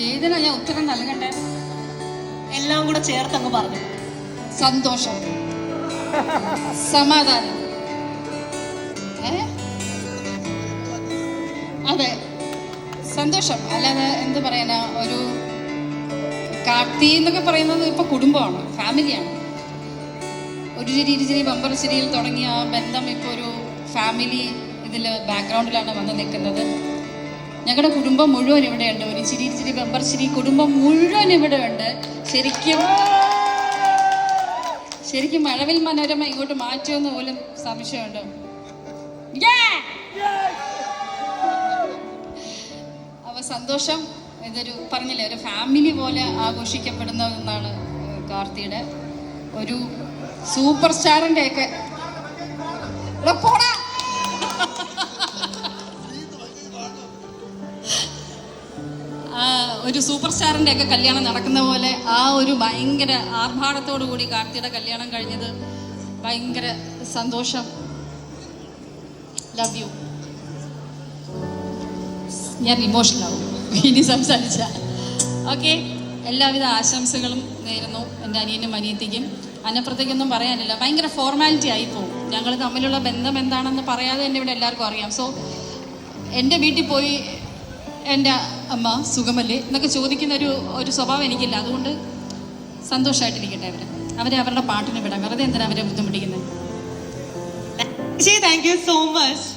ഏതിനാ ഞാൻ ഉത്തരം നൽകണ്ടേ? എല്ലാം കൂടെ ചേർത്തങ്ങ് പറഞ്ഞു. സന്തോഷം, സമാധാനം. അതെ, സന്തോഷം. അല്ലാതെ എന്ത് പറയാനാ, ഒരു കാർത്തി എന്നൊക്കെ പറയുന്നത് ഇപ്പൊ കുടുംബമാണ്, ഫാമിലിയാണ്. ഒരു ചിരി ഇരുചിരി ബമ്പർ ചിരിയിൽ തുടങ്ങിയ ആ ബന്ധം ഇപ്പോൾ ഒരു ഫാമിലി ഇതിൽ ബാക്ക്ഗ്രൗണ്ടിലാണ് വന്ന് നിൽക്കുന്നത്. ഞങ്ങളുടെ കുടുംബം മുഴുവൻ ഇവിടെയുണ്ട്. ഒരു ചിരി ചിരി ബമ്പർ ചിരി കുടുംബം മുഴുവൻ ഇവിടെ ഉണ്ട്. ശരിക്കും മഴവിൽ മനോരമ ഇങ്ങോട്ട് മാറ്റുമെന്ന് പോലും സംശയമുണ്ട്. അപ്പൊ സന്തോഷം. ഇതൊരു പറഞ്ഞില്ലേ, ഒരു ഫാമിലി പോലെ ആഘോഷിക്കപ്പെടുന്ന ഒന്നാണ് കാർത്തിയുടെ. ഒരു സൂപ്പർ സ്റ്റാറിന്റെ ഒക്കെ ഒരു സൂപ്പർ സ്റ്റാറിന്റെ ഒക്കെ കല്യാണം നടക്കുന്ന പോലെ ആ ഒരു ഭയങ്കര ആർഭാടത്തോടു കൂടി കാർത്തിയുടെ കല്യാണം കഴിഞ്ഞത് ഭയങ്കര സന്തോഷം. Love you. ഞാൻ ഇമോഷണൽ ആവും ഇനി സംസാരിച്ച. ഓക്കെ, എല്ലാവിധ ആശംസകളും നേരുന്നു എൻ്റെ അനിയനും അനിയത്തിക്കും. അതിനപ്പുറത്തേക്കൊന്നും പറയാനില്ല. ഭയങ്കര ഫോർമാലിറ്റി ആയിപ്പോവും. ഞങ്ങൾ തമ്മിലുള്ള ബന്ധം എന്താണെന്ന് പറയാതെ തന്നെ ഇവിടെ എല്ലാവർക്കും അറിയാം. സോ എൻ്റെ വീട്ടിൽ പോയി എൻ്റെ അമ്മ സുഖമല്ലേ എന്നൊക്കെ ചോദിക്കുന്ന ഒരു സ്വഭാവം എനിക്കില്ല. അതുകൊണ്ട് സന്തോഷമായിട്ടിരിക്കട്ടെ അവരെ അവരുടെ പാട്ടിന് വിടാം. വെറുതെ എന്തിനാണ് അവരെ ബുദ്ധിമുട്ടിക്കുന്നത്? Thank you so much.